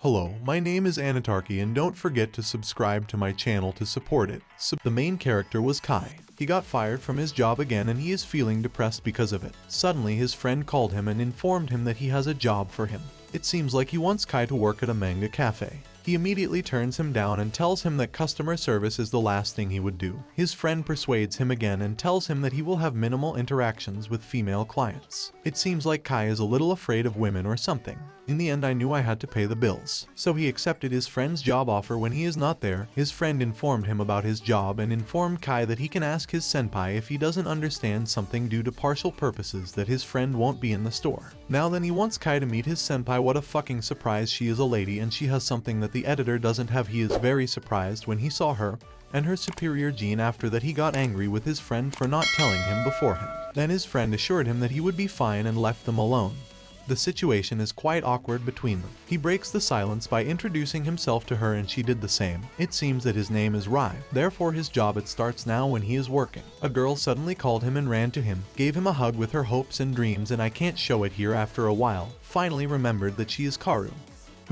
Hello, my name is Anitarky and don't forget to subscribe to my channel to support it. The main character was Kai. He got fired from his job again and he is feeling depressed because of it. Suddenly his friend called him and informed him that he has a job for him. It seems like he wants Kai to work at a manga cafe. He immediately turns him down and tells him that customer service is the last thing he would do. His friend persuades him again and tells him that he will have minimal interactions with female clients. It seems like Kai is a little afraid of women or something. In the end, I knew I had to pay the bills. So he accepted his friend's job offer. When he is not there, his friend informed him about his job and informed Kai that he can ask his senpai if he doesn't understand something due to partial purposes that his friend won't be in the store. Now then, he wants Kai to meet his senpai. What a fucking surprise, she is a lady and she has something that the editor doesn't have. He is very surprised when he saw her and her superior gene. After that, he got angry with his friend for not telling him beforehand. Then his friend assured him that he would be fine and left them alone. The situation is quite awkward between them. He breaks the silence by introducing himself to her and she did the same. It seems that his name is Rei, therefore his job it starts now when he is working. A girl suddenly called him and ran to him, gave him a hug with her hopes and dreams, and I can't show it here. After a while, finally remembered that she is Karu.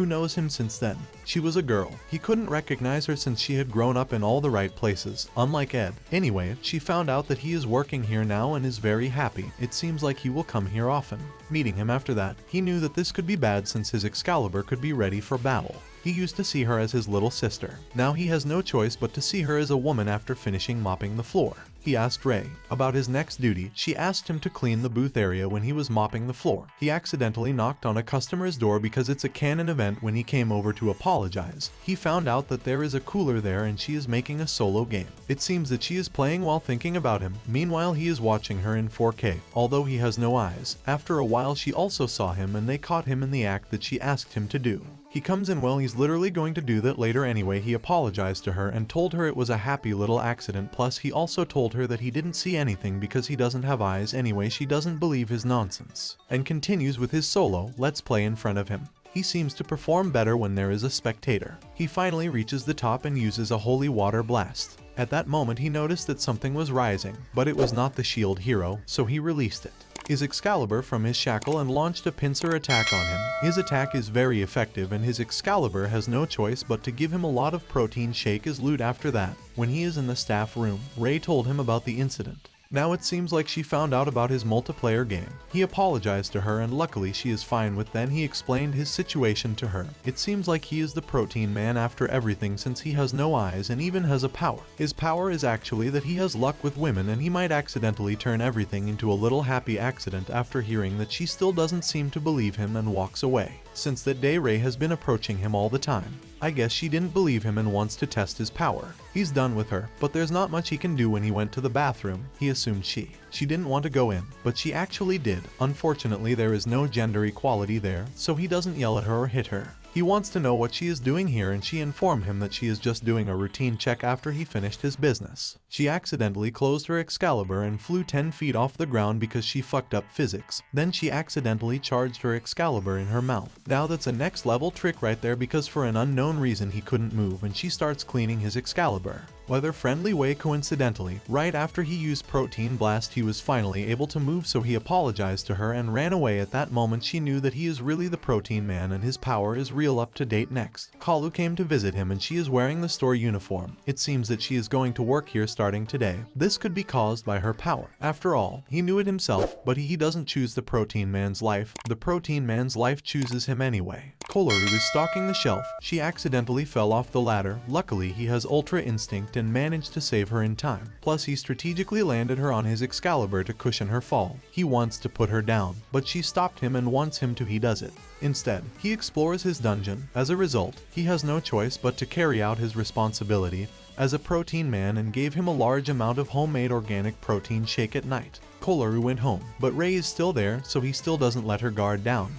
Who knows him since then? She was a girl. He couldn't recognize her since she had grown up in all the right places, unlike Ed. Anyway, she found out that he is working here now and is very happy. It seems like he will come here often. Meeting him after that, he knew that this could be bad since his Excalibur could be ready for battle. He used to see her as his little sister. Now he has no choice but to see her as a woman. After finishing mopping the floor, he asked Rei about his next duty. She asked him to clean the booth area. When he was mopping the floor, he accidentally knocked on a customer's door because it's a canon event. When he came over to apologize, he found out that there is a cooler there and she is making a solo game. It seems that she is playing while thinking about him. Meanwhile, he is watching her in 4K, although he has no eyes. After a while, she also saw him and they caught him in the act that she asked him to do. He comes in, well, he's literally going to do that later anyway. He apologized to her and told her it was a happy little accident. Plus he also told her that he didn't see anything because he doesn't have eyes. Anyway, she doesn't believe his nonsense and continues with his solo let's play in front of him. He seems to perform better when there is a spectator. He finally reaches the top and uses a holy water blast. At that moment he noticed that something was rising, but it was not the shield hero, so he released it, his Excalibur, from his shackle and launched a pincer attack on him. His attack is very effective and his Excalibur has no choice but to give him a lot of protein shake as loot. After that, when he is in the staff room, Rei told him about the incident. Now it seems like she found out about his multiplayer game. He apologized to her and luckily she is fine with. Then he explained his situation to her. It seems like he is the protein man after everything since he has no eyes and even has a power. His power is actually that he has luck with women and he might accidentally turn everything into a little happy accident. After hearing that, she still doesn't seem to believe him and walks away. Since that day, Rei has been approaching him all the time. I guess she didn't believe him and wants to test his power. He's done with her, but there's not much he can do. When he went to the bathroom, he assumed she didn't want to go in, but she actually did. Unfortunately, there is no gender equality there, so he doesn't yell at her or hit her. He wants to know what she is doing here and she informed him that she is just doing a routine check after he finished his business. She accidentally closed her Excalibur and flew 10 feet off the ground because she fucked up physics. Then she accidentally charged her Excalibur in her mouth. Now that's a next level trick right there, because for an unknown reason he couldn't move and she starts cleaning his Excalibur. Whether friendly way, coincidentally, right after he used Protein Blast he was finally able to move, so he apologized to her and ran away. At that moment she knew that he is really the Protein Man and his power is real. Up to date. Next, Kalu came to visit him and she is wearing the store uniform. It seems that she is going to work here starting today. This could be caused by her power. After all, he knew it himself, but he doesn't choose the Protein Man's life. The Protein Man's life chooses him anyway. Kururu is stalking the shelf. She accidentally fell off the ladder. Luckily, he has Ultra Instinct and managed to save her in time. Plus, he strategically landed her on his Excalibur to cushion her fall. He wants to put her down, but she stopped him and wants him to. He does it. Instead, he explores his dungeon. As a result, he has no choice but to carry out his responsibility as a protein man and gave him a large amount of homemade organic protein shake at night. Kururu went home, but Rei is still there, so he still doesn't let her guard down.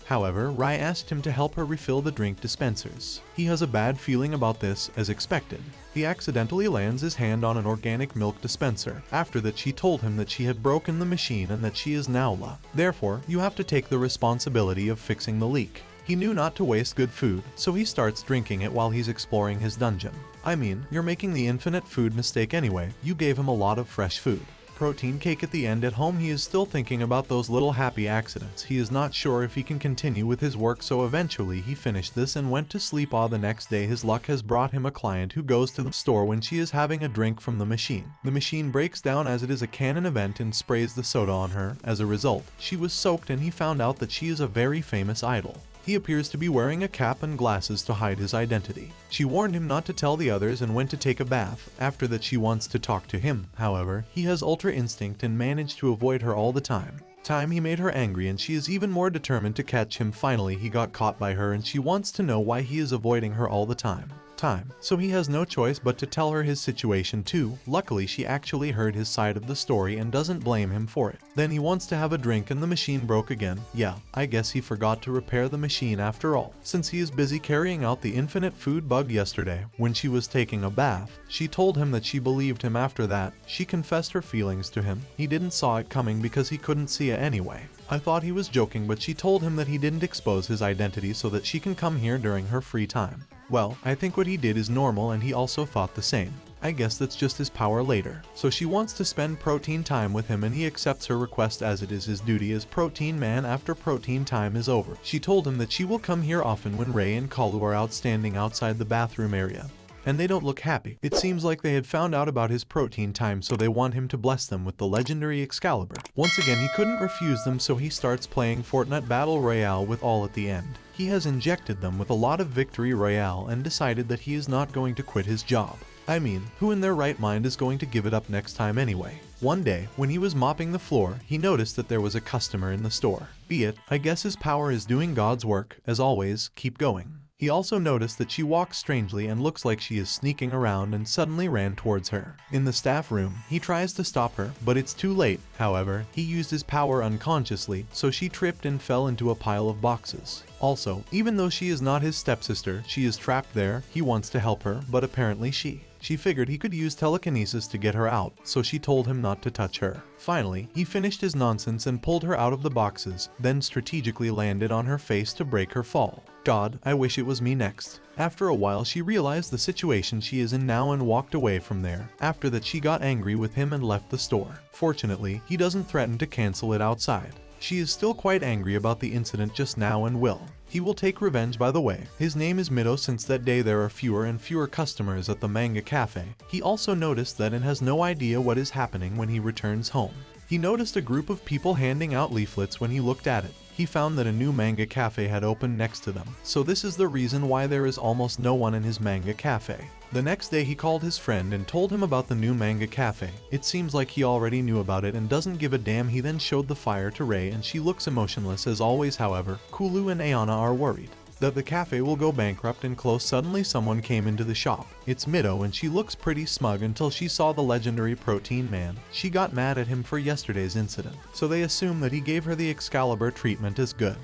However, Rei asked him to help her refill the drink dispensers. He has a bad feeling about this, as expected. He accidentally lands his hand on an organic milk dispenser. After that, she told him that she had broken the machine and that she is now La. Therefore, you have to take the responsibility of fixing the leak. He knew not to waste good food, so he starts drinking it while he's exploring his dungeon. I mean, you're making the infinite food mistake anyway. You gave him a lot of fresh food. protein cake at the end. At home, he is still thinking about those little happy accidents. He is not sure if he can continue with his work, so eventually he finished this and went to sleep. The next day his luck has brought him a client who goes to the store when she is having a drink from the machine. The machine breaks down as it is a canon event and sprays the soda on her. As a result, she was soaked and he found out that she is a very famous idol. He appears to be wearing a cap and glasses to hide his identity. She warned him not to tell the others and went to take a bath. After that, she wants to talk to him. However, he has ultra instinct and managed to avoid her all the time. He made her angry and she is even more determined to catch him. Finally, he got caught by her and she wants to know why he is avoiding her all the time. So he has no choice but to tell her his situation too. Luckily, she actually heard his side of the story and doesn't blame him for it. Then he wants to have a drink and the machine broke again. Yeah, I guess he forgot to repair the machine after all, since he is busy carrying out the infinite food bug. Yesterday, when she was taking a bath, she told him that she believed him. After that, she confessed her feelings to him. He didn't saw it coming because he couldn't see it anyway. I thought he was joking, but she told him that he didn't expose his identity so that she can come here during her free time. Well, I think what he did is normal and he also thought the same. I guess that's just his power later. So she wants to spend protein time with him and he accepts her request as it is his duty as protein man. After protein time is over, she told him that she will come here often when Rei and Kalu are out standing outside the bathroom area. And they don't look happy. It seems like they had found out about his protein time, so they want him to bless them with the legendary Excalibur. Once again, he couldn't refuse them, so he starts playing Fortnite Battle Royale with all at the end. He has injected them with a lot of Victory Royale and decided that he is not going to quit his job. I mean, who in their right mind is going to give it up next time anyway? One day, when he was mopping the floor, he noticed that there was a customer in the store. Be it, I guess his power is doing God's work. As always, keep going. He also noticed that she walks strangely and looks like she is sneaking around and suddenly ran towards her. In the staff room, he tries to stop her, but it's too late. However, he used his power unconsciously, so she tripped and fell into a pile of boxes. Also, even though she is not his stepsister, she is trapped there. He wants to help her, but apparently she figured he could use telekinesis to get her out, so she told him not to touch her. Finally, he finished his nonsense and pulled her out of the boxes, then strategically landed on her face to break her fall. God, I wish it was me next. After a while, she realized the situation she is in now and walked away from there. After that, she got angry with him and left the store. Fortunately, he doesn't threaten to cancel it outside. She is still quite angry about the incident just now and he will take revenge. By the way, his name is Mido. Since that day there are fewer and fewer customers at the manga cafe. He also noticed that and has no idea what is happening when he returns home. He noticed a group of people handing out leaflets. When he looked at it, he found that a new manga cafe had opened next to them. So this is the reason why there is almost no one in his manga cafe. The next day he called his friend and told him about the new manga cafe. It seems like he already knew about it and doesn't give a damn. He then showed the fire to Rei and she looks emotionless as always. However, Kulu and Ayana are worried that the cafe will go bankrupt and close. Suddenly someone came into the shop. It's Mido and she looks pretty smug until she saw the legendary protein man. She got mad at him for yesterday's incident, so they assume that he gave her the Excalibur treatment as good.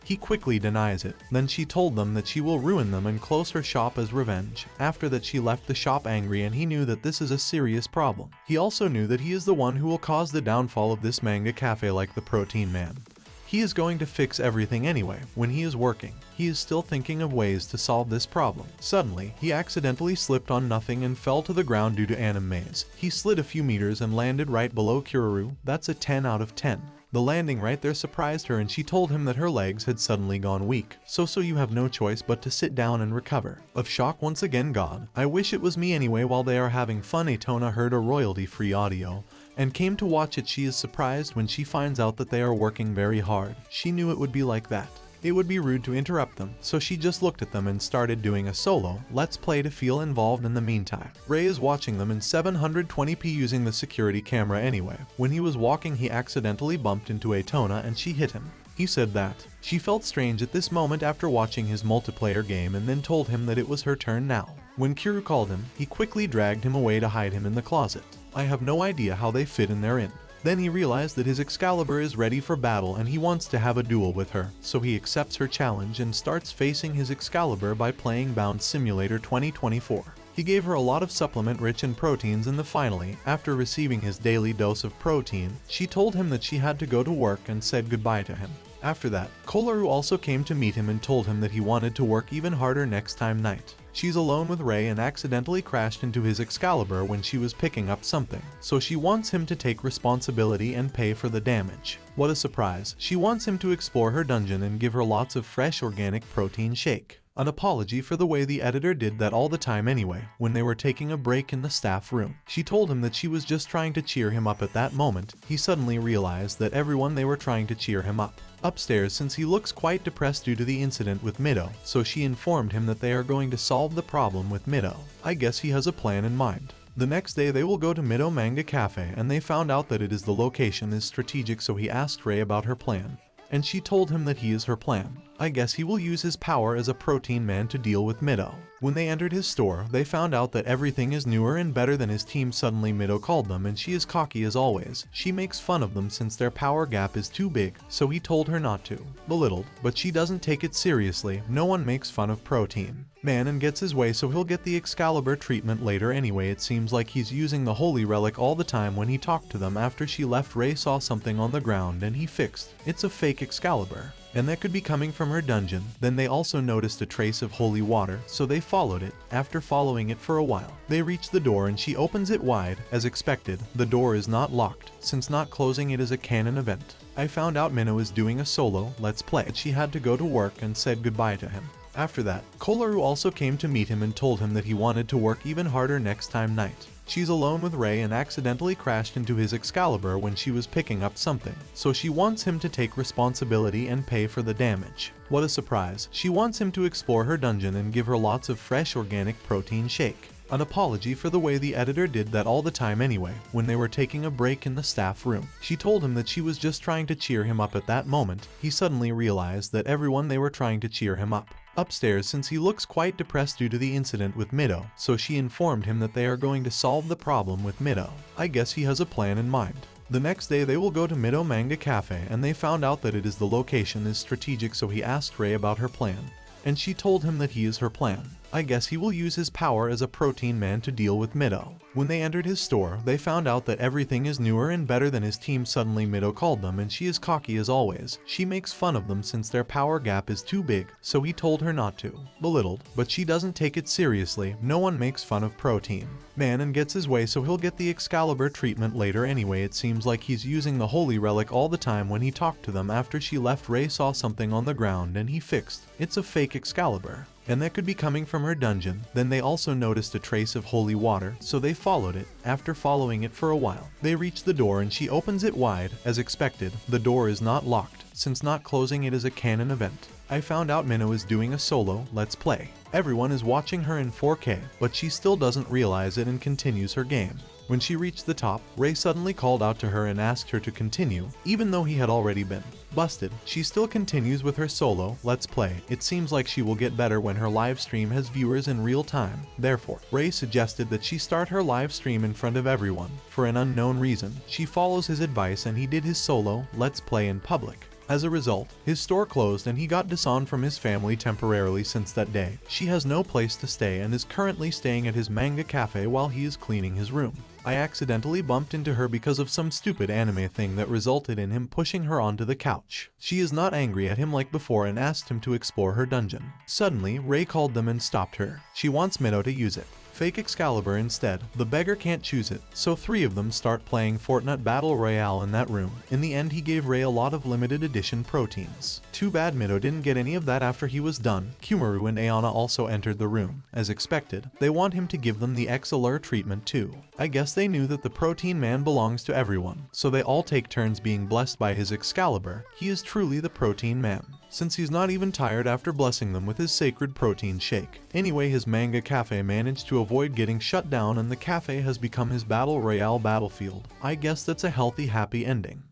He quickly denies it. Then she told them that she will ruin them and close her shop as revenge. After that, she left the shop angry and he knew that this is a serious problem. He also knew that he is the one who will cause the downfall of this manga cafe like the protein man. He is going to fix everything anyway. When he is working, he is still thinking of ways to solve this problem. Suddenly, he accidentally slipped on nothing and fell to the ground due to animes. He slid a few meters and landed right below Kururu. That's a 10 out of 10. The landing right there surprised her and she told him that her legs had suddenly gone weak. So you have no choice but to sit down and recover. Of shock once again. God, I wish it was me anyway. While they are having fun, Etona heard a royalty-free audio and came to watch it. She is surprised when she finds out that they are working very hard. She knew it would be like that. It would be rude to interrupt them, so she just looked at them and started doing a solo let's play to feel involved. In the meantime, Rei is watching them in 720p using the security camera. Anyway, when he was walking, he accidentally bumped into Etona and she hit him. He said that she felt strange at this moment after watching his multiplayer game and then told him that it was her turn now. When Kuru called him, he quickly dragged him away to hide him in the closet. I have no idea how they fit in there. Then he realized that his Excalibur is ready for battle and he wants to have a duel with her, so he accepts her challenge and starts facing his Excalibur by playing Bound Simulator 2024. He gave her a lot of supplement rich in proteins and finally, after receiving his daily dose of protein, she told him that she had to go to work and said goodbye to him. After that, Kururu also came to meet him and told him that he wanted to work even harder next time night. She's alone with Rei and accidentally crashed into his Excalibur when she was picking up something, so she wants him to take responsibility and pay for the damage. What a surprise, she wants him to explore her dungeon and give her lots of fresh organic protein shake. An apology for the way the editor did that all the time anyway, when they were taking a break in the staff room. She told him that she was just trying to cheer him up at that moment. He suddenly realized that everyone they were trying to cheer him up. Upstairs, since he looks quite depressed due to the incident with Mido, so she informed him that they are going to solve the problem with Mido. I guess he has a plan in mind. The next day they will go to Mido Manga Cafe and they found out that the location is strategic, so he asked Rei about her plan. And she told him that he is her plan. I guess he will use his power as a protein man to deal with Mido. When they entered his store, they found out that everything is newer and better than his team. Suddenly Mido called them and she is cocky as always. She makes fun of them since their power gap is too big, so he told her not to. Belittled, but she doesn't take it seriously. No one makes fun of protein man and gets his way, so he'll get the Excalibur treatment later anyway. It seems like he's using the holy relic all the time. When he talked to them after she left, Rei saw something on the ground and he fixed. It's a fake Excalibur, and that could be coming from her dungeon. Then they also noticed a trace of holy water, so they followed it. After following it for a while, they reach the door and she opens it wide. As expected, the door is not locked, since not closing it is a canon event. I found out Minnow is doing a solo let's play. She had to go to work and said goodbye to him. After that, Kururu also came to meet him and told him that he wanted to work even harder next time night. She's alone with Rei and accidentally crashed into his Excalibur when she was picking up something, so she wants him to take responsibility and pay for the damage. What a surprise, she wants him to explore her dungeon and give her lots of fresh organic protein shake. An apology for the way the editor did that all the time anyway, when they were taking a break in the staff room. She told him that she was just trying to cheer him up at that moment. He suddenly realized that everyone they were trying to cheer him up. Upstairs, since he looks quite depressed due to the incident with Mido, so she informed him that they are going to solve the problem with Mido. I guess he has a plan in mind. The next day they will go to Mido Manga Cafe and they found out that the location is strategic, so he asked Rei about her plan. And she told him that he is her plan. I guess he will use his power as a protein man to deal with Mido. When they entered his store, they found out that everything is newer and better than his team. Suddenly Mido called them and she is cocky as always. She makes fun of them since their power gap is too big, so he told her not to. Belittled, but she doesn't take it seriously. No one makes fun of protein man and gets his way, so he'll get the Excalibur treatment later anyway. It seems like he's using the holy relic all the time. When he talked to them after she left, Rei saw something on the ground and he fixed. It's a fake Excalibur, and that could be coming from her dungeon. Then they also noticed a trace of holy water, so they followed it. After following it for a while, they reach the door and she opens it wide. As expected, the door is not locked, since not closing it is a canon event. I found out Minnow is doing a solo let's play. Everyone is watching her in 4K, but she still doesn't realize it and continues her game. When she reached the top, Rei suddenly called out to her and asked her to continue, even though he had already been busted. She still continues with her solo let's play. It seems like she will get better when her live stream has viewers in real time. Therefore, Rei suggested that she start her live stream in front of everyone. For an unknown reason, she follows his advice and he did his solo let's play in public. As a result, his store closed and he got disowned from his family temporarily. Since that day, she has no place to stay and is currently staying at his manga cafe while he is cleaning his room. I accidentally bumped into her because of some stupid anime thing that resulted in him pushing her onto the couch. She is not angry at him like before and asked him to explore her dungeon. Suddenly, Rei called them and stopped her. She wants Minnow to use it. Fake Excalibur instead. The beggar can't choose it, so three of them start playing Fortnite Battle Royale in that room. In the end, he gave Rei a lot of limited edition proteins. Too bad Minnow didn't get any of that after he was done. Kumaru and Ayana also entered the room. As expected, they want him to give them the XLR treatment too. I guess they knew that the protein man belongs to everyone, so they all take turns being blessed by his Excalibur. He is truly the protein man, since he's not even tired after blessing them with his sacred protein shake. Anyway, his manga cafe managed to avoid getting shut down and the cafe has become his battle royale battlefield. I guess that's a healthy, happy ending.